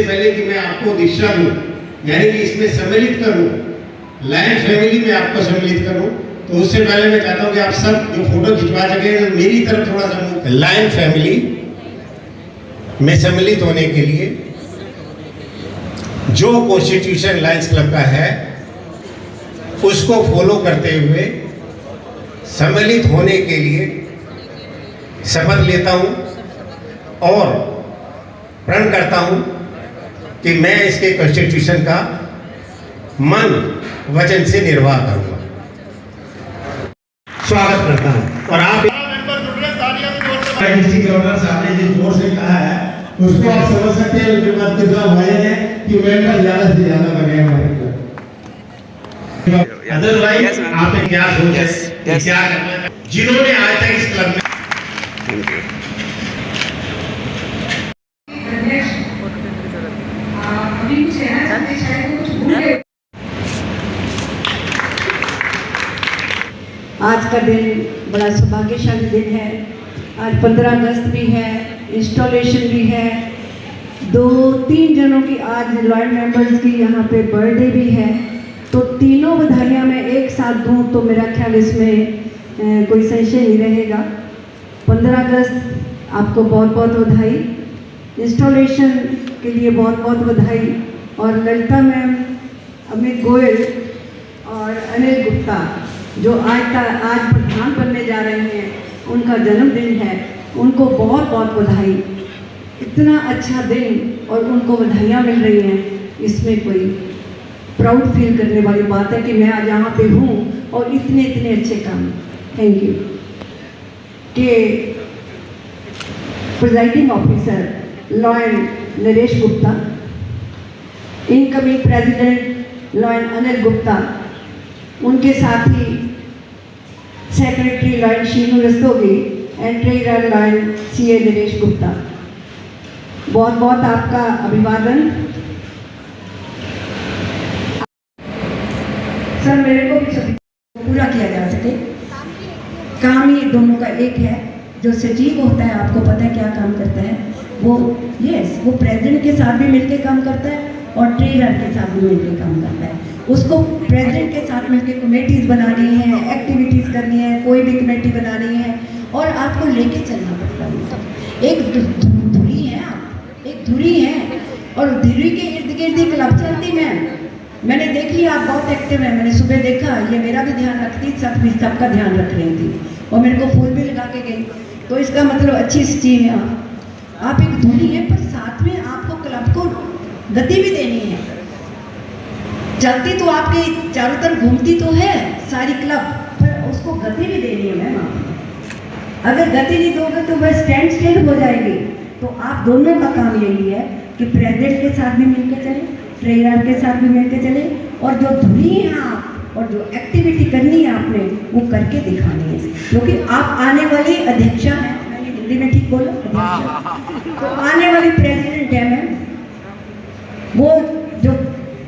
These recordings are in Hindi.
इससे पहले कि मैं आपको दिशा दूं, यानी कि इसमें सम्मिलित करूं, लायन फैमिली में आपको सम्मिलित करूं, तो उससे पहले मैं चाहता हूं कि आप सब जो फोटो खिंचवा सके तो मेरी तरफ थोड़ा सा लायन फैमिली में सम्मिलित होने के लिए जो कॉन्स्टिट्यूशन लायंस क्लब का है उसको फॉलो करते हुए सम्मिलित होने के लिए शपथ लेता हूं और प्रण करता हूं कि मैं इसके कॉन्स्टिट्यूशन का मन वचन से निर्वाह करूंगा। स्वागत करता हूं। और आप डिस्ट्रिक्ट गवर्नर साहब ने जिस जोर से कहा है उसको आप समझ सकते हैं, उसके बाद कितना भय है कि मेंबर ज्यादा से ज्यादा बने हमारे को। अदरवाइज आपने क्या सोचा है, क्या करना, जिन्होंने आज तक इस क्लब में आज का दिन बड़ा सौभाग्यशाली दिन है। आज 15 अगस्त भी है, इंस्टॉलेशन भी है, 2-3 जनों की आज लॉयल मेंबर्स की यहाँ पे बर्थडे भी है, तो तीनों बधाइयाँ मैं एक साथ दूँ तो मेरा ख्याल इसमें कोई संशय नहीं रहेगा। 15 अगस्त आपको बहुत बहुत बधाई, इंस्टॉलेशन के लिए बहुत बहुत बधाई। और ललिता मैम, अमित गोयल और अनिल गुप्ता जो आज प्रधान बनने जा रहे हैं, उनका जन्मदिन है, उनको बहुत बहुत बधाई। इतना अच्छा दिन और उनको बधाइयाँ मिल रही हैं, इसमें कोई प्राउड फील करने वाली बात है कि मैं आज यहाँ पे हूँ और इतने इतने अच्छे काम। Thank you. के presiding officer lion Naresh Gupta, incoming president lion Anil Gupta, उनके साथ ही secretary lion Sheenu Rastogi and treasurer lion CA Naresh Gupta, बहुत बहुत आपका अभिवादन। सर, मेरे को भी सभी पूरा किया जा सके, काम ही दोनों का एक है। जो सचिव होता है, आपको पता है क्या काम करता है, वो वो प्रेसिडेंट के साथ भी मिलकर काम करता है और ट्रेजरर के साथ भी मिलकर काम करता है। उसको प्रेसिडेंट के साथ मिलकर कमेटीज बनानी है, एक्टिविटीज़ करनी है, कोई भी कमेटी बनानी है और आपको लेके चलना पड़ता है। एक धुरी है, आप एक धुरी है और धुरी के इर्द गिर्द ही क्लब चलती है। मैंने देख लिया आप बहुत एक्टिव है, मैंने सुबह देखा, ये मेरा भी ध्यान रखती, सबका ध्यान रख रही थी और मेरे को फूल भी लगा के गई, तो इसका मतलब अच्छी स्टीम है। आप एक धुरी है पर साथ में आपको क्लब को गति भी देनी है। चलती तो आपके चारों तरफ घूमती तो है सारी क्लब, पर उसको गति भी देनी है मैम। आप अगर गति नहीं दोगे तो वह स्टैंड स्टिल हो जाएगी। तो आप दोनों का काम यही है कि प्रेसिडेंट के साथ भी मिलकर चले, ट्रेनर के साथ भी मिलकर चले और जो धुरी है आप और जो एक्टिविटी करनी है आपने वो करके दिखानी है, क्योंकि आप आने वाली अध्यक्षा हैं। मैंने हिंदी में ठीक बोला, अध्यक्षा तो आने वाली प्रेसिडेंट है मैम। वो जो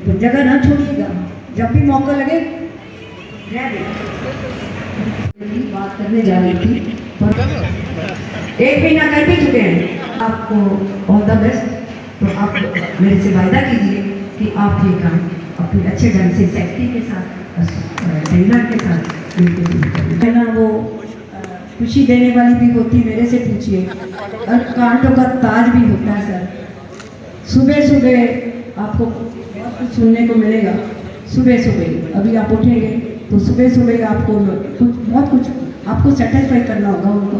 जगह ना छोड़िएगा, जब भी मौका लगे बात करने जा रही थी पर 1 महीना कर भी चुके हैं। आपको ऑल द बेस्ट। तो आप मेरे से वायदा कीजिए कि आप ये काम अपने अच्छे ढंग से सेक्रेटरी के साथ, ट्रेनर के साथ मिलकर ना, वो खुशी देने वाली भी होती, मेरे से पूछिए। और कांटों का ताज भी होता है सर। सुबह सुबह आपको बहुत कुछ सुनने को मिलेगा। सुबह सुबह अभी आप उठेंगे तो सुबह सुबह आपको बहुत कुछ आपको सेटिस्फाई करना होगा उनको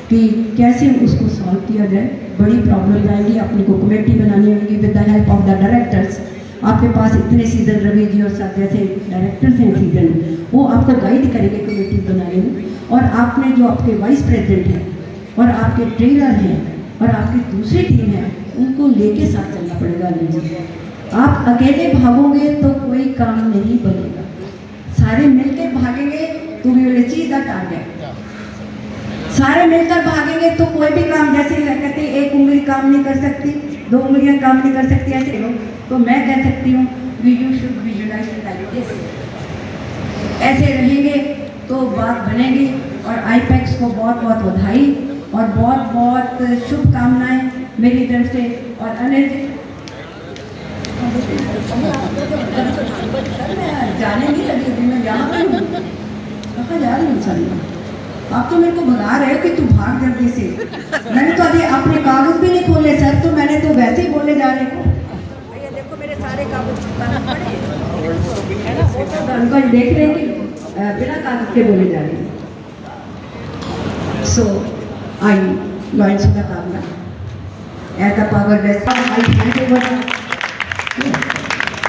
कि कैसे उसको सॉल्व किया जाए। बड़ी प्रॉब्लम आएगी, अपने को कमेटी बनानी होगी with the help of the directors. आपके पास इतने सीजन रवि जी और साथ जैसे डायरेक्टर्स हैं सीजन, वो आपको गाइड करेंगे कमेटी बनाने में। और आपने जो आपके वाइस प्रेसिडेंट हैं और आपके ट्रेनर हैं और आपकी दूसरी टीम है, उनको लेके साथ चलना पड़ेगा। नहीं, आप अकेले भागोगे तो कोई काम नहीं बनेगा, सारे मिलकर भागेंगे तो we will achieve the target. सारे मिलकर भागेंगे तो कोई भी काम, जैसे कहते हैं एक उंगली काम नहीं कर सकती, 2 उंगलियां काम नहीं कर सकती, ऐसे लोग, तो मैं कह सकती हूँ video should visualise like this. ऐसे रहेंगे तो बात बनेगी। और आईपैक्स को बहुत बहुत बधाई और बहुत बहुत शुभकामनाएं मेरी तरफ से। और अनिल जाने नहीं लगी थी, मैं यहाँ पर हूँ, कहाँ जा रही हूँ सारी। आप तो मेरे को भगा रहे हो कि तू भाग जल्दी से। मैंने तो अभी अपने कागज भी नहीं खोले सर, तो मैंने तो वैसे ही बोले जा रहे को। ये देखो मेरे सारे कागज पड़े, उनको देख रहे कि बिना कागज के बोले जा रहे हैं। So I joined Sudha Kamra as the power vessel. I hand over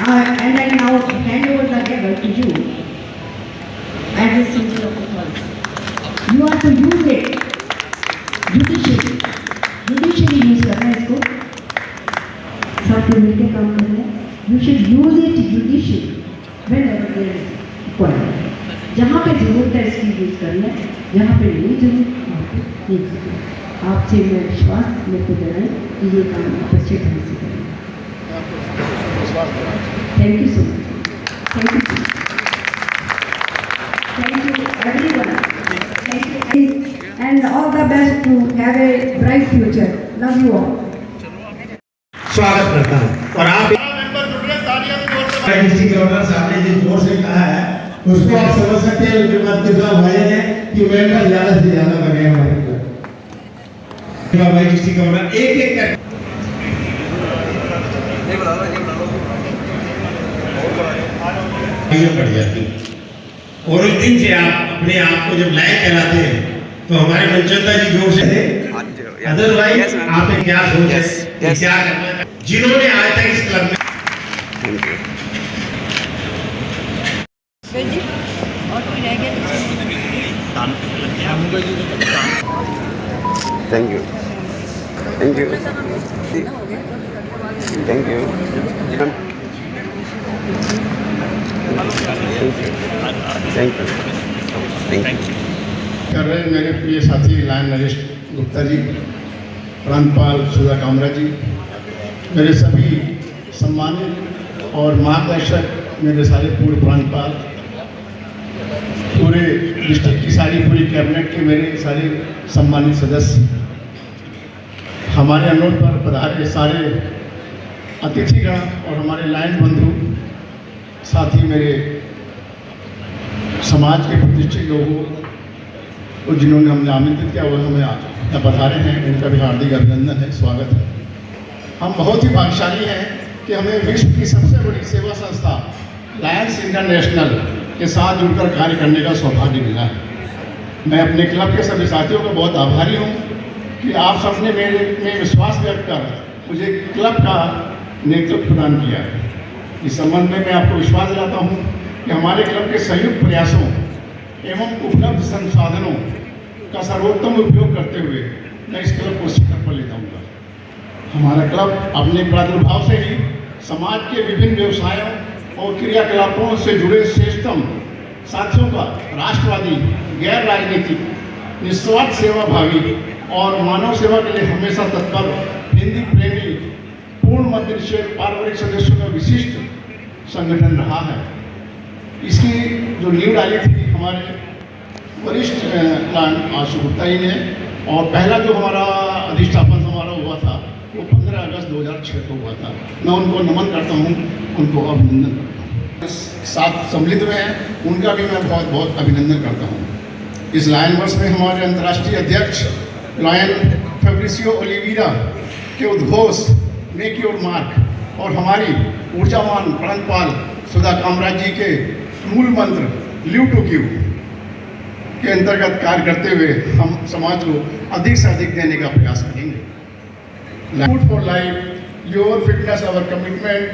and I now hand over the gavel to you as the symbol of authority. You are to use it judicially. Judicially use करना है इसको, साथ में मिलकर काम करना है. You should use it judicially whenever there is required. जहाँ पे जरूरत है इसकी यूज करना है, जहाँ पे नहीं जरूरत वहाँ पे नहीं करना। आपसे मैं विश्वास मेरे को दिलाएं कि ये काम आप अच्छे ढंग से करेंगे। Thank you so much. Thank you, thank you everyone, thank you and all the best to have a bright future. Love you all. स्वागत करता हूँ। और आप डिस्ट्रिक्ट गवर्नर साहब ने जिस जोर से कहा है उसको आप समझ सकते हैं। उनके बाद कितना वजन है कि मेंबर ज्यादा से ज्यादा बने हमारे को। भाई डिस्ट्रिक्ट गवर्नर एक एक कर बढ़ जाती। और उस दिन से आप अपने आप को जब लायक कराते हैं तो हमारे मनचंदा जी जोर से थे। अदरवाइज आपने क्या सोचा है, क्या करना है, जिन्होंने आज तक इस क्लब में thank you, thank you, thank you, thank you, thank you. कर रहे हैं मेरे प्रिय साथी लायन नरेश गुप्ता जी, प्रांतपाल सुधा कामरा जी, मेरे सभी सम्मानित और मार्गदर्शक, मेरे सारे पूर्व प्रांतपाल, पूरे डिस्ट्रिक्ट की सारी पूरी कैबिनेट के मेरे सारे सम्मानित सदस्य, हमारे अनुरोध पर पधारे सारे अतिथिगण और हमारे लायन बंधु साथी, मेरे समाज के प्रतिष्ठित लोगों को जिन्होंने हमें आमंत्रित किया वो हमें यहाँ पधारे हैं, उनका भी हार्दिक अभिनंदन है, स्वागत है। हम बहुत ही भाग्यशाली हैं कि हमें विश्व की सबसे बड़ी सेवा संस्था लायंस इंटरनेशनल के साथ जुड़कर कार्य करने का सौभाग्य मिला है। मैं अपने क्लब के सभी साथियों का बहुत आभारी हूँ कि आप सबने मेरे में विश्वास व्यक्त कर मुझे क्लब का नेतृत्व प्रदान किया है। इस संबंध में मैं आपको विश्वास दिलाता हूँ कि हमारे क्लब के संयुक्त प्रयासों एवं उपलब्ध संसाधनों का सर्वोत्तम उपयोग करते हुए मैं इस क्लब को शिखर पर ले जाऊँगा। हमारा क्लब अपने प्रादुर्भाव से ही समाज के विभिन्न व्यवसायों और क्रियाकलापों से जुड़े श्रेष्ठतम साथियों का राष्ट्रवादी, गैर राजनीतिक, निस्वार्थ सेवा भावी और मानव सेवा के लिए हमेशा तत्पर, हिंदी प्रेमी, पूर्ण मध्य निषेध पारिवारिक सदस्यों का विशिष्ट संगठन रहा है। इसकी जो नींव डाली थी हमारे वरिष्ठ आशु गुप्ता जी ने, और पहला जो हमारा अधिष्ठापन हमारा हुआ था वो 15 अगस्त 2006 को हुआ था। मैं उनको नमन करता हूँ, उनको अभिनंदन करता हूँ। साथ सम्मिलित हुए हैं उनका भी मैं बहुत बहुत अभिनंदन करता हूँ। इस लायन वर्ष में हमारे अंतर्राष्ट्रीय अध्यक्ष लायन फैब्रिसियो ओलिवेरा के उद्घोष मेक योर मार्क और हमारी ऊर्जावान प्रांतपाल सुधा कामरा जी के मूल मंत्र लिव टू गिव के अंतर्गत कार्य करते हुए हम समाज को अधिक से अधिक देने का प्रयास करेंगे। Food for life, your fitness, our commitment,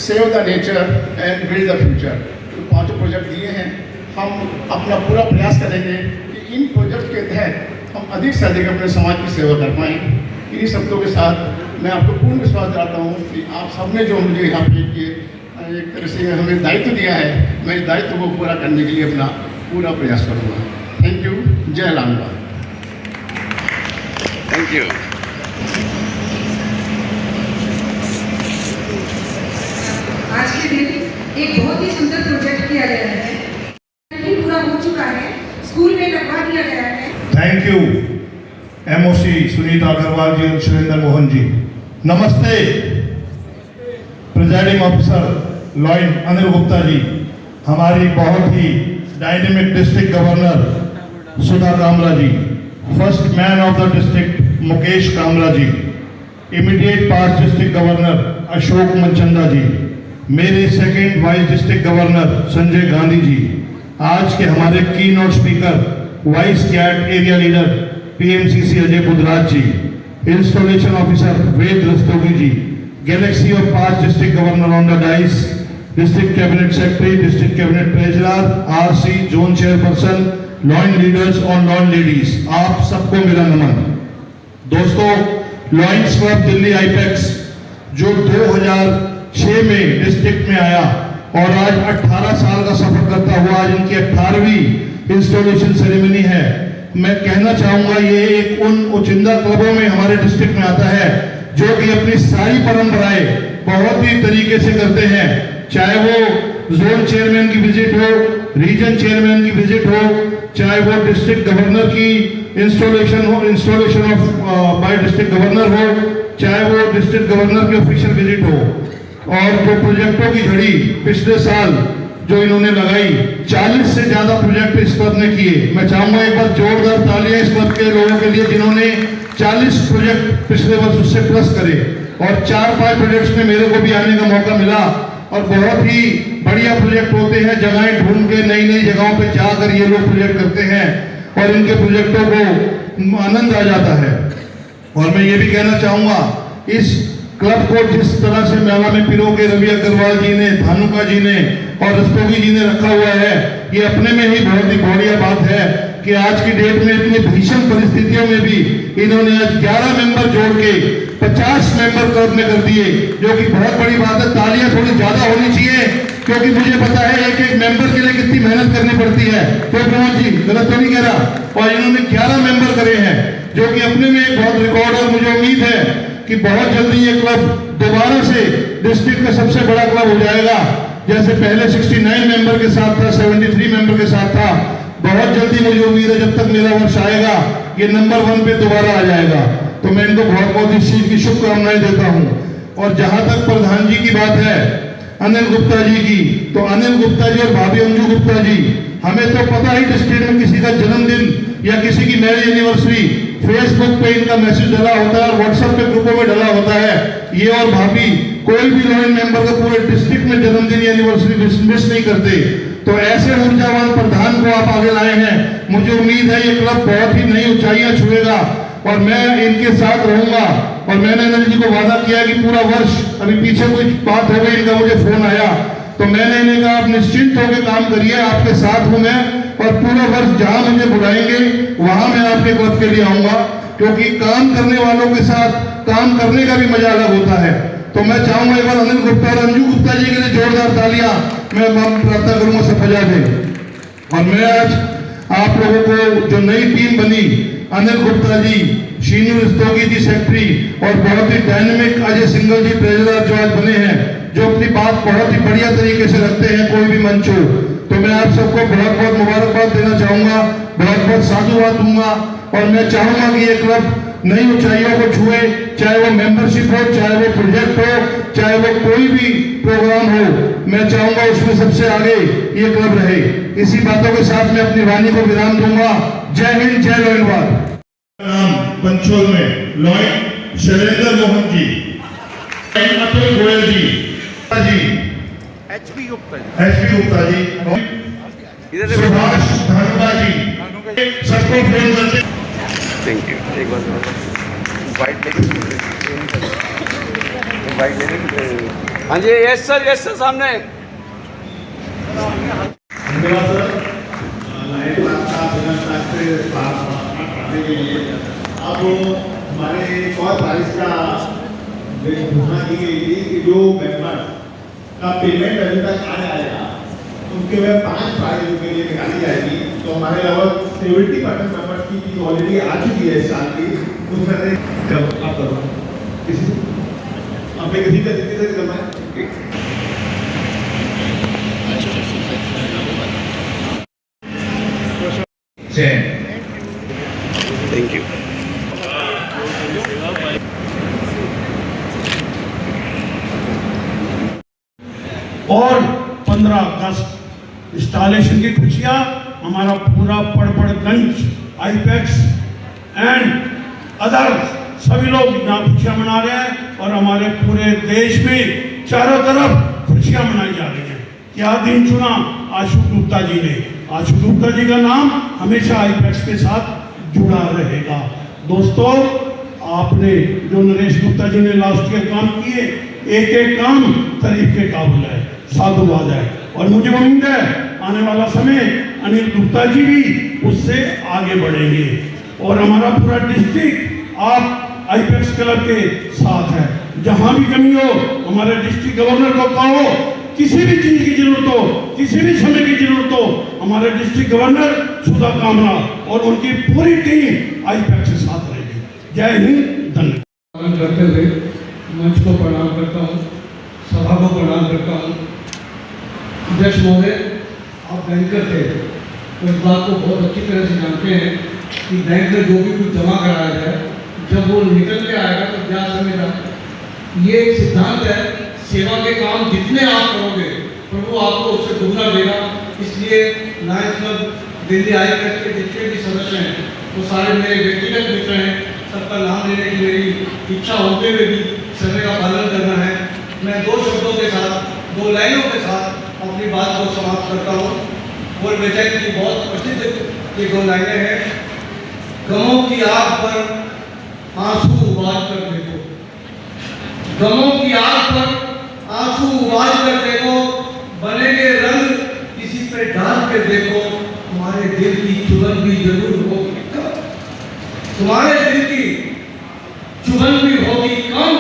save the nature and build the future, तो 5 प्रोजेक्ट दिए हैं। हम अपना पूरा प्रयास करेंगे कि इन प्रोजेक्ट के तहत हम अधिक से अधिक अपने समाज की सेवा कर पाएँ। इन्हीं शब्दों के साथ मैं आपको पूर्ण विश्वास दिलाता हूँ कि आप सबने जो मुझे यहाँ पे एक तरह से हमें दायित्व दिया है, मैं इस दायित्व को पूरा करने के लिए अपना पूरा प्रयास करूँगा। Thank you. जय लालबाग। Thank you. आज के दिन एक बहुत ही सुंदर प्रोजेक्ट किया गया है, पूरा हो चुका है, स्कूल में लगवा दिया गया है। Thank you MOC Sunita Agarwal ji और सुरेंद्र मोहन जी। नमस्ते। Presiding officer lion Anil Gupta ji, हमारी बहुत ही dynamic district governor Sudha Kamra ji, first man of the district Mukesh Kamra ji, immediate past district governor Ashok Manchanda ji, मेरे second vice district governor Sanjay Gandhi ji, आज के हमारे keynote speaker vice cat area leader PMCC Ajay Budhraj ji, installation officer Veda Rastogi ji, galaxy of past district governor on the dais, district cabinet secretary, district cabinet treasurer, RC, zone chairperson, lion leaders और लॉइन लेडीज, आप सबको मेरा नमन। दोस्तों, लॉयंस क्लब दिल्ली आईपेक्स जो 2006 में डिस्ट्रिक्ट में आया और आज 18 साल का सफर करता हुआ आज इनकी 18वीं इंस्टॉलेशन सेरेमनी है। मैं कहना चाहूंगा ये एक उन उचिंदा क्लबों में हमारे डिस्ट्रिक्ट में आता है जो कि अपनी सारी परंपराएं बहुत ही तरीके से करते हैं, चाहे वो जोन चेयरमैन की विजिट हो, रीजन चेयरमैन की विजिट हो, चाहे वो डिस्ट्रिक्ट गवर्नर की installation of bye district governor हो, चाहे वो डिस्ट्रिक्ट गवर्नर की ऑफिशियल विजिट हो। और जो प्रोजेक्टों की झड़ी पिछले साल जो इन्होंने लगाई, 40 से ज्यादा प्रोजेक्ट इस क्लब ने किए। मैं चाहूंगा एक बार जोरदार तालियां इस क्लब के लोगों के लिए जिन्होंने 40 प्रोजेक्ट पिछले वर्ष उससे प्लस करे। और 4-5 प्रोजेक्ट्स में मेरे को भी आने का मौका मिला और बहुत ही बढ़िया प्रोजेक्ट होते हैं। जगहें ढूंढ के नई नई जगहों पे जाकर ये लोग प्रोजेक्ट करते हैं और इनके प्रोजेक्टों को आनंद आ जाता है। और मैं ये भी कहना चाहूंगा, इस क्लब को जिस तरह से मेला में पिरो के रवि अग्रवाल जी ने, धानुका जी ने और रस्तोगी जी ने रखा हुआ है, ये अपने में ही बहुत ही बढ़िया बात है कि आज की डेट में इतनी भीषण परिस्थितियों में भी इन्होंने आज 11 मेंबर जोड़ के 50 मेंबर क्लब में कर दिए, जो कि बहुत बड़ी बात है। तालियां थोड़ी ज्यादा होनी चाहिए क्योंकि मुझे पता है एक एक मेंबर के लिए कितनी मेहनत करनी पड़ती है। तो प्रमोद जी गलत तो नहीं कह रहा। और इन्होंने 11 मेंबर करे हैं जो कि अपने में एक बहुत रिकॉर्ड है। मुझे उम्मीद है कि बहुत जल्दी ये क्लब दोबारा से डिस्ट्रिक्ट का सबसे बड़ा क्लब हो जाएगा। जैसे पहले 69 मेंबर के साथ था, 73 मेंबर के साथ था, बहुत जल्दी मुझे उम्मीद है जब तक मेरा वर्ष आएगा ये नंबर 1 पे दोबारा आ जाएगा। तो मैं इनको बहुत बहुत इस चीज की शुभकामनाएं देता हूं। और जहां तक प्रधान जी की बात है अनिल गुप्ता जी की, तो अनिल गुप्ता जी और भाभी अंजू गुप्ता जी, हमें तो पता ही डिस्ट्रिक्ट में किसी का जन्मदिन या किसी की मैरिज एनिवर्सरी फेसबुक पे इनका मैसेज डला होता है और व्हाट्सएप पे ग्रुपों में डला होता है। ये और भाभी कोई भी लॉइन मेंबर का पूरे डिस्ट्रिक्ट में जन्मदिन या एनिवर्सरी मिस नहीं करते। तो ऐसे ऊर्जावान प्रधान को आप आगे लाए हैं। मुझे उम्मीद है ये क्लब बहुत ही नई ऊंचाइयां छुएगा और मैं इनके साथ रहूंगा। और मैंने अनिल जी को वादा किया कि पूरा वर्ष, अभी पीछे कुछ बात हो गई, इनका मुझे फोन आया तो मैंने इन्हें कहा आप निश्चिंत होकर काम करिए, आपके साथ हूं मैं और पूरा वर्ष जहां मुझे बुलाएंगे वहां मैं आपके क्लब के लिए आऊंगा, क्योंकि काम करने वालों के साथ काम करने का भी मजा अलग होता है। तो मैं चाहूंगा एक बार अनिल गुप्ता और अंजू गुप्ता जी के लिए जोरदार तालियां मैं प्रार्थना करूंगा सब बजा दें। और मैं आज आप लोगों को जो नई टीम बनी, अनिल गुप्ता जी, शीनू रस्तोगी जी सेक्रेटरी और बहुत ही डायनेमिक अजय सिंगल जी ट्रेजरर जो आज बने हैं, जो अपनी बात बहुत ही बढ़िया तरीके से रखते हैं कोई भी मंच हो, तो मैं आप सबको बहुत बहुत मुबारकबाद देना चाहूंगा, बहुत बहुत साधुवाद दूंगा। और मैं चाहूंगा कि ये क्लब नई ऊंचाइयों को छुए, चाहे वो मेंबरशिप हो, चाहे वो प्रोजेक्ट हो, चाहे वो कोई भी प्रोग्राम हो, मैं चाहूंगा उसमें सबसे आगे ये क्लब रहे। इसी बातों के साथ मैं अपनी वाणी को विराम दूंगा। जय हिंद, जय लॉयनवाद। पंचोल में लॉयन शैलेंद्र मोहन जी, अतुल गोयल जी, एचपी गुप्ता जी, सुभाष धानुका जी, सबको फोन करते। Thank you. एक बार वाइट लेके हाँ जी, यस सर सामने। धन्यवाद सर। लाइट का अब हमारे एक और तारीख का घोषणा की गई थी कि जो मेंबर का पेमेंट अभी तक आ जाएगा उनके में 5 प्राइज के लिए निकाली जाएगी। तो हमारे लगभग 70% मेंबर्स की फीस ऑलरेडी आ चुकी है इस साल की। उसमें से जब आप करो किसी अपने किसी का जितनी से करना है थैंक यू। और 15 अगस्त इंस्टॉलेशन की खुशियाँ हमारा पूरा पड़पड़गंज आईपेक्स एंड अदर सभी लोग यहाँ खुशियाँ मना रहे हैं और हमारे पूरे देश में चारों तरफ खुशियाँ मनाई जा रही हैं। क्या दिन चुना आशु गुप्ता जी ने। आशु गुप्ता जी का नाम हमेशा आईपेक्स के साथ जुड़ा रहेगा। दोस्तों, आपने जो नरेश गुप्ता जी ने लास्ट ईयर काम किए, एक एक काम तारीफ के काबिल है, साधुवाद है। और मुझे उम्मीद है आने वाला समय अनिल गुप्ता जी भी उससे आगे बढ़ेंगे और हमारा पूरा डिस्ट्रिक्ट आप आईपेक्स क्लब के साथ है। जहां भी कमी हो हमारे डिस्ट्रिक्ट गवर्नर को कहो, किसी भी चीज की जरूरत हो, किसी भी समय की जरूरत हो, हमारे डिस्ट्रिक्ट गवर्नर सुधा कामरा और उनकी पूरी टीम आईपेक्स के साथ रहेगी। जय हिंद, धन्यवाद। करते हुए मंच को प्रणाम करता हूँ, सभा को प्रणाम करता हूँ। अध्यक्ष महोदय, आप बैंकर थे तो इस बात को बहुत अच्छी तरह से जानते हैं कि बैंक में जो भी कुछ जमा कराया जाए, जब वो निकल के आएगा तो ब्याज समय जाता है। ये एक सिद्धांत है, सेवा के काम जितने आप करोगे प्रभु आपको उससे दुगना देगा। इसलिए लायंस क्लब दिल्ली आईपेक्स के जितने भी सदस्य हैं वो सारे मेरे व्यक्तिगत मित्र हैं। सबका नाम लेने की मेरी इच्छा होते हुए भी समय का पालन करना है। मैं 2 शब्दों के साथ, 2 लाइनों के साथ अपनी बात को समाप्त करता हूँ। और बेचैन की बहुत प्रसिद्ध ये 2 लाइनें हैं। गमों की आग पर आंसू उबाल कर देखो, गमों की आग पर आंसू उबाल कर देखो, बनेंगे रंग किसी पे डाल के देखो, तुम्हारे दिल की चुभन भी जरूर होगी कम, तुम्हारे दिल की चुभन भी होगी कम,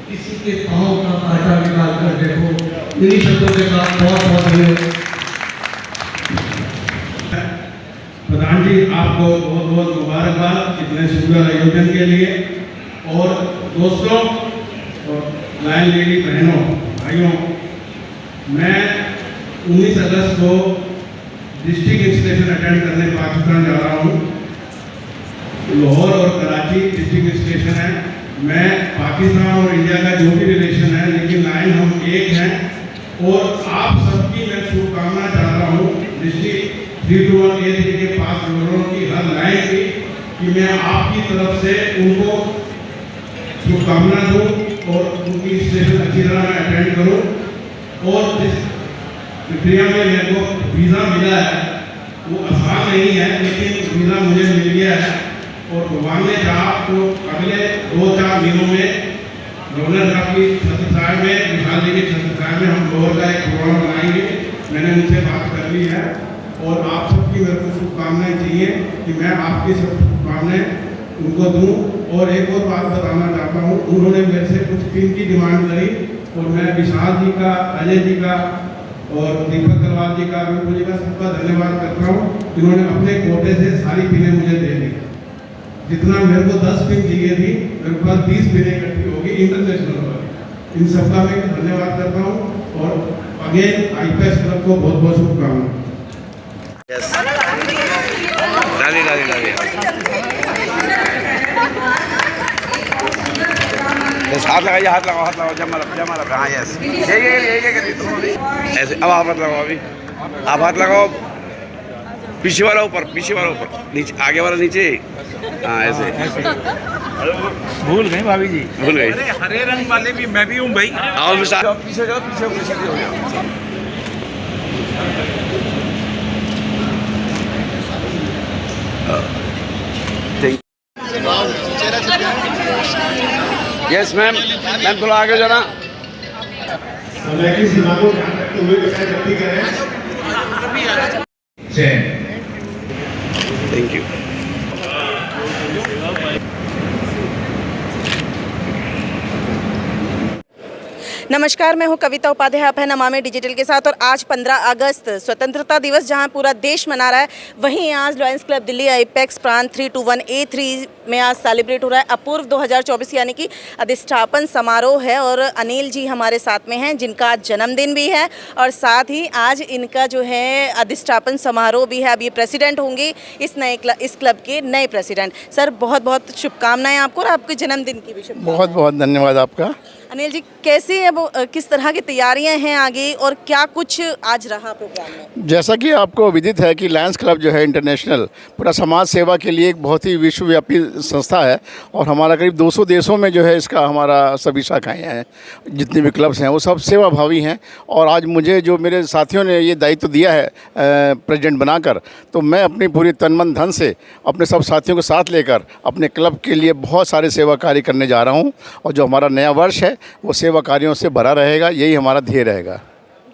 किसी के पाँव का कांटा निकाल कर देखो। इन्हीं शब्दों के साथ बहुत बहुत धन्यवाद। प्रधान जी, आपको बहुत बहुत मुबारकबाद इतने सुंदर आयोजन के लिए। और दोस्तों और लाइन लेडी बहनों भाइयों, मैं 19 अगस्त को डिस्ट्रिक्ट इंस्टेशन अटेंड करने पाकिस्तान जा रहा हूँ। लाहौर और कराची डिस्ट्रिक्ट इंस्टेशन है। मैं पाकिस्तान और इंडिया का जो भी रिलेशन है, लेकिन लाइन हम एक हैं और आप सबकी मैं शुभकामना चाहता हूँ डिस्ट्रिक्ट 321A3 के 5 मेंबरों की हर लाइन की, कि मैं आपकी तरफ से उनको शुभकामना दूँ और उनकी स्टेशन अच्छी तरह मैं अटेंड करूँ। और जिस प्रक्रिया में मेरे को वीज़ा मिला है वो आसान नहीं है, लेकिन वीज़ा मुझे मिल गया है और भगवान ने चाहा तो अगले 2-4 दिनों में गवर्नर साहब की छत्रछाया में, विशाल जी की छत्रछाया में हम लोअर का एक प्रोग्राम बनाएंगे। मैंने उनसे बात कर ली है और आप सबकी मेरे को शुभकामनाएं चाहिए कि मैं आपकी सब शुभकामनाएं उनको दूं। और एक और बात बताना चाहता हूं, उन्होंने मेरे से कुछ टीम की डिमांड करी और मैं विशाल जी का, अजय जी का और दीपक करवाल जी का, विपुल जी का सबका धन्यवाद करता हूं। इन्होंने अपने कोटे से सारी पिनें मुझे दे दी। जितना मेरे को 10 पिन चाहिए थी, मेरे पास 20 पिनें इकट्ठी होगी इंटरनेशनल पर। इन सबका मैं धन्यवाद करता हूँ और अगेन आईपेक्स क्लब को बहुत बहुत शुभकामनाएं। हाथ लगाइए, हाथ लगाओ जमा रखो। हाँ यस, ऐसे। अब आप हाथ लगाओ, अभी आप हाथ लगाओ। पीछे वाला ऊपर, नीचे, आगे वाला नीचे। हाँ ऐसे। भूल गई भाभी जी, भूल गई। हरे रंग वाले भी मैं भी हूँ भाई। आओ पीछे जाओ, पीछे हो गया। यस मैम, थोड़ा आगे जाना। समय की सीमा को ध्यान रखते हुए विषय जल्दी करें। Thank you. नमस्कार, मैं हूं कविता उपाध्याय, आप हैं नमामि डिजिटल के साथ। और आज 15 अगस्त स्वतंत्रता दिवस जहां पूरा देश मना रहा है, वहीं आज लायंस क्लब दिल्ली आईपेक्स प्रांत 321A3 में आज सेलिब्रेट हो रहा है अपूर्व 2024 यानी कि अधिष्ठापन समारोह है। और अनिल जी हमारे साथ में हैं जिनका आज जन्मदिन भी है और साथ ही आज इनका जो है अधिष्ठापन समारोह भी है। अब ये प्रेसिडेंट होंगे इस क्लब के नए प्रेसिडेंट। सर बहुत बहुत शुभकामनाएं आपको और आपके जन्मदिन की भी शुभकामनाएं। बहुत बहुत धन्यवाद आपका। अनिल जी, कैसी है अब किस तरह की तैयारियां हैं आगे और क्या कुछ आज रहा प्रोग्राम में? जैसा कि आपको विदित है कि लायंस क्लब जो है इंटरनेशनल पूरा समाज सेवा के लिए एक बहुत ही विश्वव्यापी संस्था है और हमारा करीब 200 देशों में जो है इसका हमारा सभी शाखाएँ हैं, जितने भी क्लब्स हैं वो सब सेवाभावी हैं। और आज मुझे जो मेरे साथियों ने ये दायित्व दिया है प्रेसिडेंट बनाकर, तो मैं अपनी पूरी तन मन धन से अपने सब साथियों को साथ लेकर अपने क्लब के लिए बहुत सारे सेवा कार्य करने जा रहा हूँ और जो हमारा नया वर्ष है वो सेवा कार्यों से भरा रहेगा, यही हमारा ध्येय रहेगा।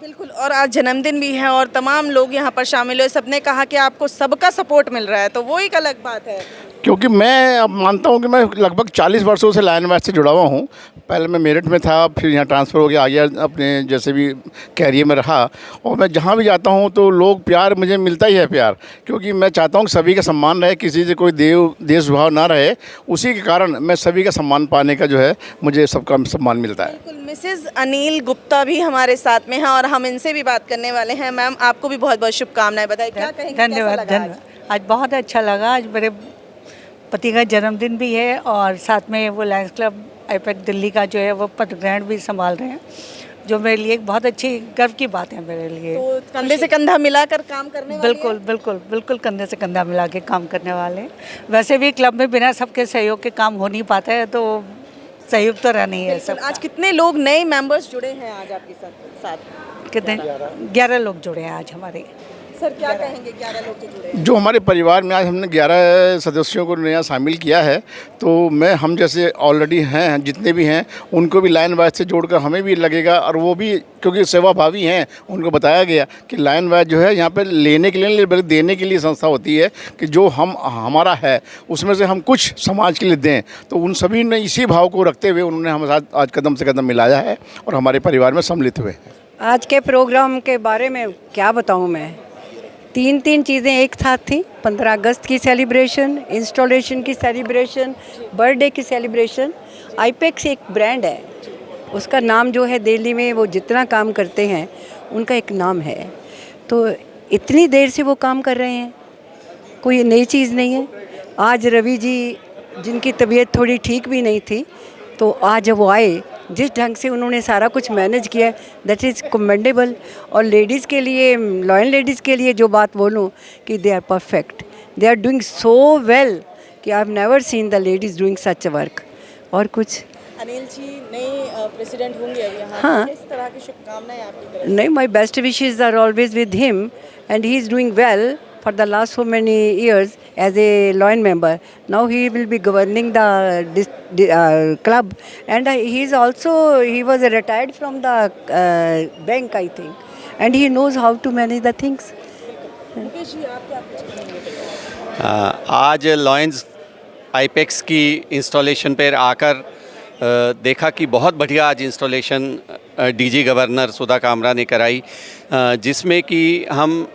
बिल्कुल। और आज जन्मदिन भी है और तमाम लोग यहाँ पर शामिल हुए, सबने कहा कि आपको सबका सपोर्ट मिल रहा है, तो वो एक अलग बात है। क्योंकि मैं अब मानता हूँ कि मैं लगभग 40 वर्षों से लायन वैस्ट से जुड़ा हुआ हूँ। पहले मैं मेरठ में था, फिर यहाँ ट्रांसफ़र हो गया, आगे अपने जैसे भी कैरियर में रहा और मैं जहाँ भी जाता हूँ तो लोग प्यार मुझे मिलता ही है प्यार, क्योंकि मैं चाहता हूँ कि सभी का सम्मान रहे, किसी से कोई देशभाव ना रहे। उसी के कारण मैं सभी का सम्मान पाने का जो है मुझे सबका सम्मान मिलता है। बिल्कुल। मिसेज़ अनिल गुप्ता भी हमारे साथ में हैं और हम इनसे भी बात करने वाले हैं। मैम, आपको भी बहुत बहुत शुभकामनाएं, बताइए क्या कहेंगे? धन्यवाद, धन्यवाद। आज बहुत अच्छा लगा। आज मेरे पति का जन्मदिन भी है और साथ में वो लायंस क्लब आईपैक्स दिल्ली का जो है वो पदग्रहण भी संभाल रहे हैं, जो मेरे लिए एक बहुत अच्छी गर्व की बात है मेरे लिए। तो कंधे से कंधा मिलाकर काम करने वाले? बिल्कुल बिल्कुल बिल्कुल, कंधे से कंधा मिला के काम करने वाले। वैसे भी क्लब में बिना सबके सहयोग के काम हो नहीं पाता है, तो सहयोग तो रहना ही है सब। आज कितने लोग नए मेंबर्स जुड़े हैं आज आपके साथ? कितने? 11 लोग जुड़े हैं आज हमारे। सर क्या कहेंगे 11 लोग जो जुड़े? जो हमारे परिवार में आज हमने 11 सदस्यों को नया शामिल किया है, तो मैं हम जैसे ऑलरेडी हैं जितने भी हैं उनको भी लायन वैस्ट से जोड़कर हमें भी लगेगा, और वो भी क्योंकि सेवाभावी हैं, उनको बताया गया कि लायन वैस्ट जो है यहाँ पर लेने के लिए बल्कि देने के लिए संस्था होती है कि जो हमारा है उसमें से हम कुछ समाज के लिए दें। तो उन सभी ने इसी भाव को रखते हुए उन्होंने हमारे साथ आज कदम से कदम मिलाया है और हमारे परिवार में सम्मिलित हुए। आज के प्रोग्राम के बारे में क्या बताऊँ मैं, तीन चीज़ें एक साथ थी। 15 अगस्त की सेलिब्रेशन, इंस्टॉलेशन की सेलिब्रेशन, बर्थडे की सेलिब्रेशन। आईपैक्स एक ब्रांड है, उसका नाम जो है दिल्ली में वो जितना काम करते हैं उनका एक नाम है। तो इतनी देर से वो काम कर रहे हैं, कोई नई चीज़ नहीं है। आज रवि जी जिनकी तबीयत थोड़ी ठीक भी नहीं थी, तो आज जब वो आए, जिस ढंग से उन्होंने सारा कुछ मैनेज किया, दैट इज़ कमेंडेबल। और लेडीज़ के लिए, लॉयल लेडीज़ के लिए जो बात बोलूँ कि they are perfect, they are doing so well कि I have never seen the ladies doing such a work. और कुछ अनिल जी नए प्रेसिडेंट होंगे अब यहाँ, हाँ, किस तरह की शुभकामनाएं आपकी तरफ से? नहीं, my best wishes are always with him and he is doing well for the last so many years as a loyal member. Now he will be governing the club, and he was retired from the bank, I think, and he knows how to manage the things. Mukesh ji, आप क्या कुछ कहेंगे? आज लॉयंस आईपैक्स की इंस्टॉलेशन पर आकर देखा कि बहुत बढ़िया आज installation DG governor Sudha Kamra ने कराई, जिसमें कि हम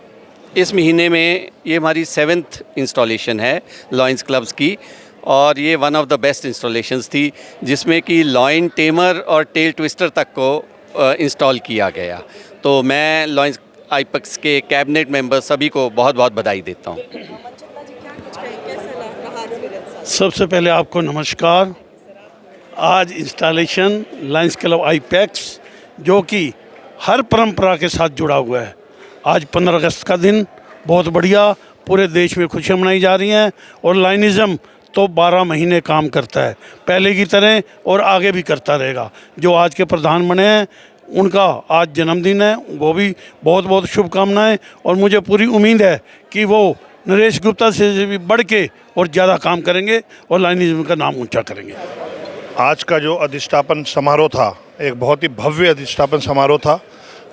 इस महीने में ये हमारी 7th इंस्टॉलेशन है लॉयंस क्लब्स की, और ये one of the best installations थी, जिसमें कि लॉयन टेमर और टेल ट्विस्टर तक को इंस्टॉल किया गया। तो मैं लॉयंस आईपैक्स के कैबिनेट मेंबर सभी को बहुत बहुत बधाई देता हूँ। सबसे पहले आपको नमस्कार। आज इंस्टॉलेशन लायंस क्लब आईपैक्स जो कि हर परंपरा के साथ जुड़ा हुआ है, आज 15 अगस्त का दिन बहुत बढ़िया, पूरे देश में खुशियाँ मनाई जा रही हैं और लाइनिज़म तो 12 महीने काम करता है पहले की तरह और आगे भी करता रहेगा। जो आज के प्रधान बने हैं उनका आज जन्मदिन है, वो भी बहुत बहुत शुभकामनाएं, और मुझे पूरी उम्मीद है कि वो नरेश गुप्ता से भी बढ़ के और ज़्यादा काम करेंगे और लाइनिज़म का नाम ऊँचा करेंगे। आज का जो अधिष्ठापन समारोह था, एक बहुत ही भव्य अधिष्ठापन समारोह था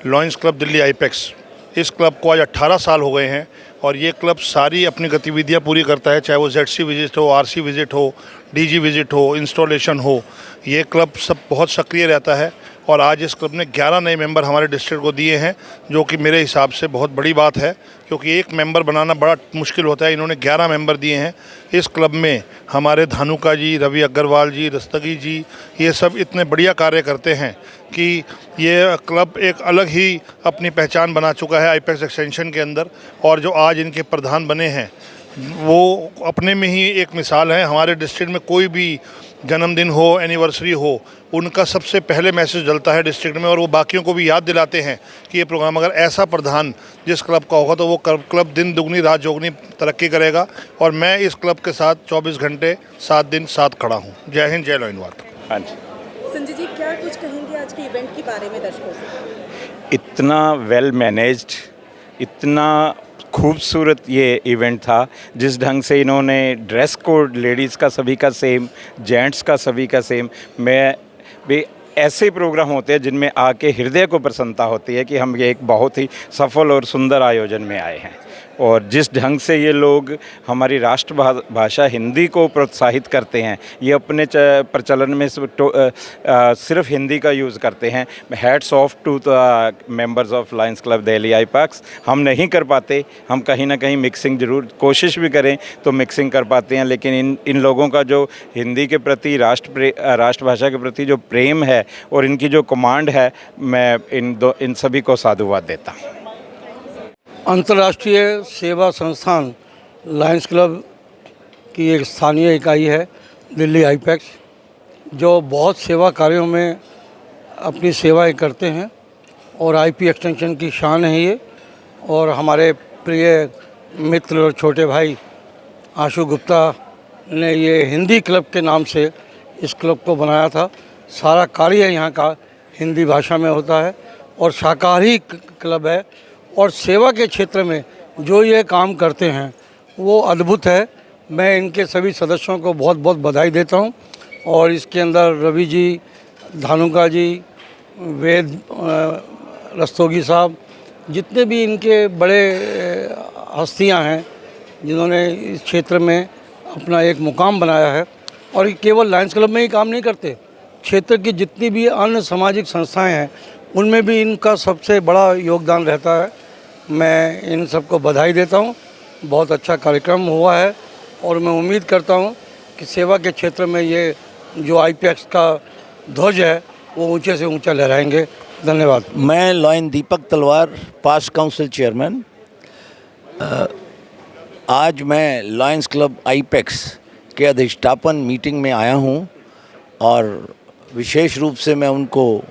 लॉयंस क्लब दिल्ली आईपैक्स। इस क्लब को आज 18 साल हो गए हैं और ये क्लब सारी अपनी गतिविधियां पूरी करता है, चाहे वो ZC विजिट हो, RC विजिट हो, DG विजिट हो, इंस्टॉलेशन हो। ये क्लब सब बहुत सक्रिय रहता है और आज इस क्लब ने 11 नए मेंबर हमारे डिस्ट्रिक्ट को दिए हैं, जो कि मेरे हिसाब से बहुत बड़ी बात है, क्योंकि एक मेंबर बनाना बड़ा मुश्किल होता है। इन्होंने 11 मेंबर दिए हैं। इस क्लब में हमारे धानुका जी, रवि अग्रवाल जी, रस्तगी जी, ये सब इतने बढ़िया कार्य करते हैं कि ये क्लब एक अलग ही अपनी पहचान बना चुका है आईपैक्स एक्सटेंशन के अंदर। और जो आज इनके प्रधान बने हैं वो अपने में ही एक मिसाल है। हमारे डिस्ट्रिक्ट में कोई भी जन्मदिन हो, एनिवर्सरी हो, उनका सबसे पहले मैसेज डलता है डिस्ट्रिक्ट में, और वो बाकियों को भी याद दिलाते हैं कि ये प्रोग्राम अगर ऐसा प्रधान जिस क्लब का होगा तो वो क्लब दिन दुगनी रात जोगनी तरक्की करेगा। और मैं इस क्लब के साथ 24 घंटे 7 दिन साथ खड़ा हूँ। जय हिंद, जय लोहिनवाल। हाँ जी संजय जी, क्या कुछ कहेंगे आज के इवेंट के बारे में दर्शकों से? इतना वेल मैनेज्ड, इतना खूबसूरत ये इवेंट था। जिस ढंग से इन्होंने ड्रेस कोड लेडीज़ का सभी का सेम, जेंट्स का सभी का सेम। मैं भी ऐसे प्रोग्राम होते हैं जिनमें आके हृदय को प्रसन्नता होती है कि हम ये एक बहुत ही सफल और सुंदर आयोजन में आए हैं। और जिस ढंग से ये लोग हमारी राष्ट्रभाषा हिंदी को प्रोत्साहित करते हैं, ये अपने प्रचलन में सिर्फ हिंदी का यूज़ करते हैं। Hats off to the members of lions club Delhi Ipax. हम नहीं कर पाते, हम कहीं ना कहीं मिक्सिंग ज़रूर कोशिश भी करें तो मिक्सिंग कर पाते हैं, लेकिन इन लोगों का जो हिंदी के प्रति राष्ट्रभाषा के प्रति जो प्रेम है और इनकी जो कमांड है, मैं इन सभी को साधुवाद देता हूँ। अंतर्राष्ट्रीय सेवा संस्थान लायंस क्लब की एक स्थानीय इकाई है दिल्ली आईपैक्स, जो बहुत सेवा कार्यों में अपनी सेवाएं करते हैं और आईपी एक्सटेंशन की शान है ये। और हमारे प्रिय मित्र और छोटे भाई आशु गुप्ता ने ये हिंदी क्लब के नाम से इस क्लब को बनाया था। सारा कार्य यहाँ का हिंदी भाषा में होता है और शाकाहारी क्लब है, और सेवा के क्षेत्र में जो ये काम करते हैं वो अद्भुत है। मैं इनके सभी सदस्यों को बहुत बहुत बधाई देता हूँ। और इसके अंदर रवि जी, धानुका जी, वेद रस्तोगी साहब, जितने भी इनके बड़े हस्तियां हैं जिन्होंने इस क्षेत्र में अपना एक मुकाम बनाया है। और ये केवल लायंस क्लब में ही काम नहीं करते, क्षेत्र की जितनी भी अन्य सामाजिक संस्थाएं हैं उनमें भी इनका सबसे बड़ा योगदान रहता है। मैं इन सबको बधाई देता हूं। बहुत अच्छा कार्यक्रम हुआ है और मैं उम्मीद करता हूं कि सेवा के क्षेत्र में ये जो आईपीएक्स का ध्वज है वो ऊंचे से ऊंचा लहराएंगे। धन्यवाद। मैं lion Deepak Talwar, past council chairman. आज मैं लायंस क्लब आईपैक्स के अधिष्ठापन मीटिंग में आया हूं और विशेष रूप से मैं उनको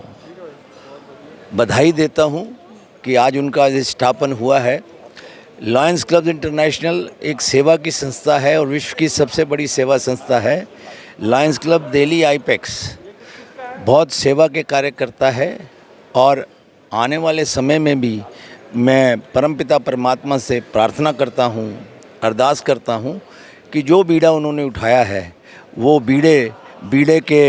बधाई देता हूं कि आज उनका अधिष्ठापन हुआ है। लायंस क्लब इंटरनेशनल एक सेवा की संस्था है और विश्व की सबसे बड़ी सेवा संस्था है। लायंस क्लब दिल्ली आईपैक्स बहुत सेवा के कार्य करता है और आने वाले समय में भी मैं परमपिता परमात्मा से प्रार्थना करता हूँ, अरदास करता हूँ कि जो बीड़ा उन्होंने उठाया है वो बीड़े के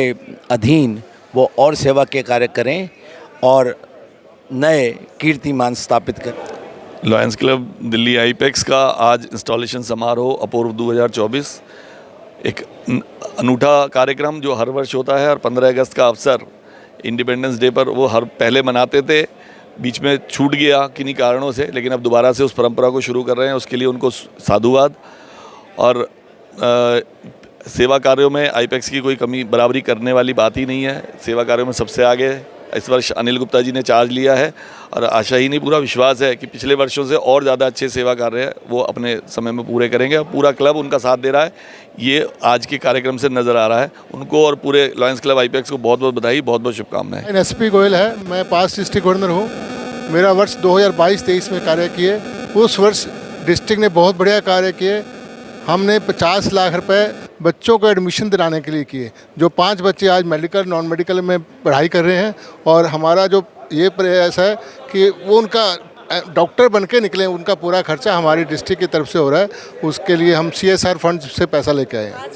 अधीन वो और सेवा के कार्य करें और नए कीर्तिमान स्थापित करें। लायंस क्लब दिल्ली आईपैक्स का आज इंस्टॉलेशन समारोह अपूर्व 2024 एक अनूठा कार्यक्रम जो हर वर्ष होता है और 15 अगस्त का अवसर इंडिपेंडेंस डे पर वो हर पहले मनाते थे, बीच में छूट गया किन्हीं कारणों से, लेकिन अब दोबारा से उस परंपरा को शुरू कर रहे हैं। उसके लिए उनको साधुवाद। और सेवा कार्यों में आईपैक्स की कोई कमी बराबरी करने वाली बात ही नहीं है। सेवा कार्यों में सबसे आगे इस वर्ष अनिल गुप्ता जी ने चार्ज लिया है और आशा ही नहीं पूरा विश्वास है कि पिछले वर्षों से और ज़्यादा अच्छे सेवा कार्य वो अपने समय में पूरे करेंगे। पूरा क्लब उनका साथ दे रहा है, ये आज के कार्यक्रम से नज़र आ रहा है। उनको और पूरे लायंस क्लब आईपैक्स को बहुत बहुत बधाई, बहुत बहुत शुभकामनाएं। एसपी गोयल है, मैं पास्ट डिस्ट्रिक्ट गवर्नर हूँ। मेरा वर्ष 2022-23 में कार्य किए। उस वर्ष डिस्ट्रिक्ट ने बहुत बढ़िया कार्य किए। हमने 50 लाख रुपए बच्चों को एडमिशन दिलाने के लिए किए, जो 5 बच्चे आज मेडिकल नॉन मेडिकल में पढ़ाई कर रहे हैं। और हमारा जो ये प्रयास है कि वो उनका डॉक्टर बन के निकलें, उनका पूरा खर्चा हमारी डिस्ट्रिक्ट की तरफ से हो रहा है। उसके लिए हम CSR फंड से पैसा लेके आए हैं।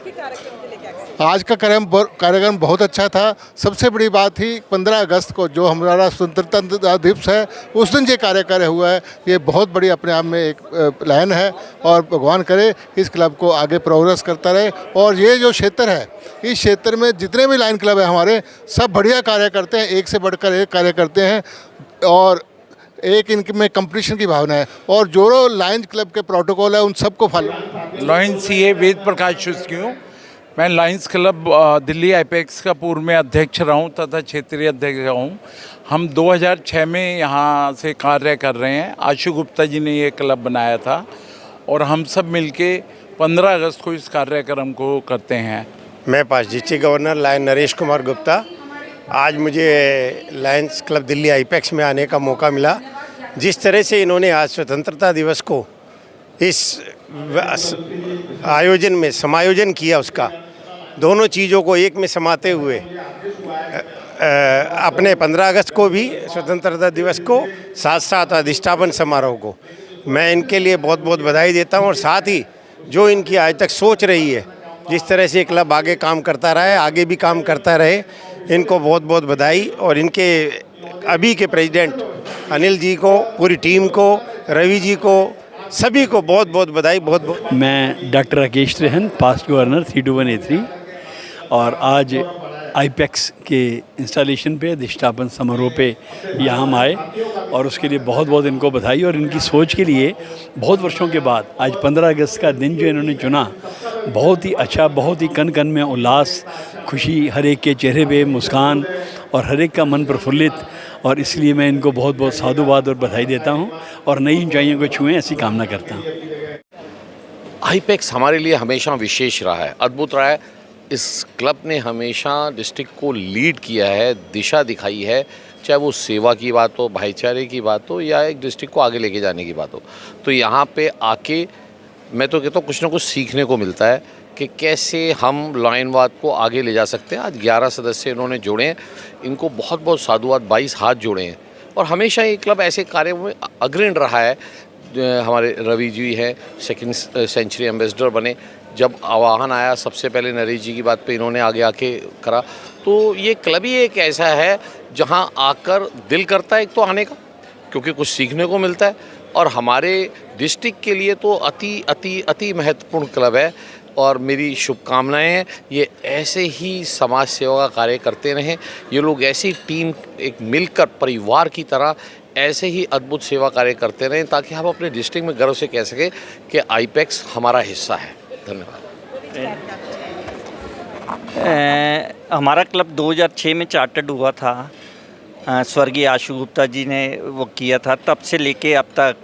आज का कार्यक्रम बहुत अच्छा था। सबसे बड़ी बात थी 15 अगस्त को जो हमारा स्वतंत्रता दिवस है, उस दिन ये कार्य हुआ है। ये बहुत बड़ी अपने आप में एक लाइन है और भगवान करे इस क्लब को आगे प्रोग्रेस करता रहे। और ये जो क्षेत्र है, इस क्षेत्र में जितने भी लायन क्लब है हमारे, सब बढ़िया कार्य करते हैं, एक से बढ़कर एक कार्य करते हैं और एक इनमें कंपटीशन की भावना है। और जो लायंस क्लब के प्रोटोकॉल है उन सबको follow. Lion CA Ved Prakash शुक्ल हूँ। मैं लायंस क्लब दिल्ली आईपैक्स का पूर्व में अध्यक्ष रहा हूँ तथा क्षेत्रीय अध्यक्ष रहा हूँ। हम 2006 में यहाँ से कार्य कर रहे हैं। आशु गुप्ता जी ने ये क्लब बनाया था और हम सब मिलके 15 अगस्त को इस कार्यक्रम को करते हैं। मैं past district governor lion Naresh Kumar Gupta. आज मुझे लायंस क्लब दिल्ली आईपेक्स में आने का मौका मिला। जिस तरह से इन्होंने आज स्वतंत्रता दिवस को इस आयोजन में समायोजन किया, उसका दोनों चीज़ों को एक में समाते हुए अपने 15 अगस्त को भी स्वतंत्रता दिवस को साथ साथ अधिष्ठापन समारोह को मैं इनके लिए बहुत बहुत बधाई देता हूं। और साथ ही जो इनकी आज तक सोच रही है, जिस तरह से क्लब आगे काम करता रहा है, आगे भी काम करता रहे, इनको बहुत बहुत बधाई। और इनके अभी के प्रेसिडेंट अनिल जी को, पूरी टीम को, रवि जी को, सभी को बहुत बहुत बधाई। बहुत बहुत मैं डॉक्टर राकेश रेहन, पास्ट गवर्नर 321A3, और आज आईपेक्स के इंस्टॉलेशन पे, अधिष्ठापन समारोह पे यहाँ हम आए और उसके लिए बहुत बहुत इनको बधाई। और इनकी सोच के लिए बहुत वर्षों के बाद आज 15 अगस्त का दिन जो इन्होंने चुना, बहुत ही अच्छा, बहुत ही कन कन में उल्लास, खुशी, हर एक के चेहरे पे मुस्कान और हर एक का मन प्रफुल्लित। और इसलिए मैं इनको बहुत बहुत साधुवाद और बधाई देता हूँ और नई ऊंचाइयों को छुएं, ऐसी कामना करता हूँ। आईपेक्स हमारे लिए हमेशा विशेष रहा है, अद्भुत रहा है। इस क्लब ने हमेशा डिस्ट्रिक्ट को लीड किया है, दिशा दिखाई है, चाहे वो सेवा की बात हो, भाईचारे की बात हो, या एक डिस्ट्रिक्ट को आगे लेके जाने की बात हो। तो यहाँ पे आके मैं तो कहता हूँ कुछ ना कुछ सीखने को मिलता है कि कैसे हम लायनवाद को आगे ले जा सकते हैं। आज 11 सदस्य इन्होंने जोड़े हैं, इनको बहुत बहुत साधुवाद, 22 हाथ जोड़े हैं। और हमेशा ये क्लब ऐसे कार्य में अग्रणी रहा है। हमारे रवि जी हैं, सेकंड सेंचुरी एम्बेसडर बने, जब आह्वान आया सबसे पहले नरेश जी की बात पे इन्होंने आगे आके करा। तो ये क्लब ही एक ऐसा है जहां आकर दिल करता है एक तो आने का, क्योंकि कुछ सीखने को मिलता है, और हमारे डिस्ट्रिक्ट के लिए तो अति अति अति महत्वपूर्ण क्लब है। और मेरी शुभकामनाएं हैं, ये ऐसे ही समाज सेवा का कार्य करते रहें। ये लोग ऐसी टीम एक मिलकर परिवार की तरह ऐसे ही अद्भुत सेवा कार्य करते रहें, ताकि हम अपने डिस्ट्रिक्ट में गर्व से कह सकें कि आईपेक्स हमारा हिस्सा है। धन्यवाद। हमारा क्लब 2006 में चार्टर्ड हुआ था। स्वर्गीय आशु गुप्ता जी ने वो किया था। तब से लेके अब तक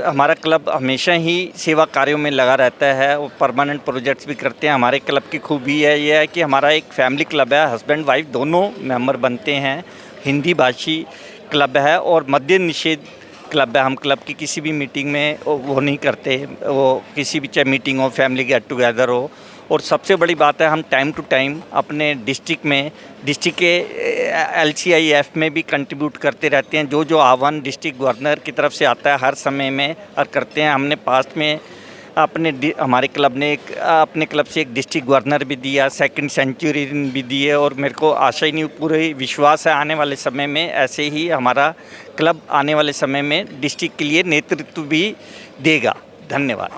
हमारा क्लब हमेशा ही सेवा कार्यों में लगा रहता है और परमानेंट प्रोजेक्ट्स भी करते हैं। हमारे क्लब की खूबी है ये है कि हमारा एक फैमिली क्लब है, हस्बैंड वाइफ दोनों मेंबर बनते हैं। हिंदी भाषी क्लब है और मद्य निषेध क्लब है। हम क्लब की किसी भी मीटिंग में वो नहीं करते, वो किसी भी चाहे मीटिंग हो, फैमिली गेट टुगेदर हो। और सबसे बड़ी बात है, हम टाइम टू टाइम अपने डिस्ट्रिक्ट के LCIF में भी कंट्रीब्यूट करते रहते हैं। जो आह्वान डिस्ट्रिक्ट गवर्नर की तरफ से आता है हर समय में और करते हैं। हमने पास्ट में हमारे क्लब ने अपने क्लब से एक डिस्ट्रिक्ट गवर्नर भी दिया, सेकंड सेंचुरी भी दी है। और मेरे को आशा ही नहीं, पूरे विश्वास है आने वाले समय में ऐसे ही हमारा क्लब आने वाले समय में डिस्ट्रिक्ट के लिए नेतृत्व भी देगा। धन्यवाद।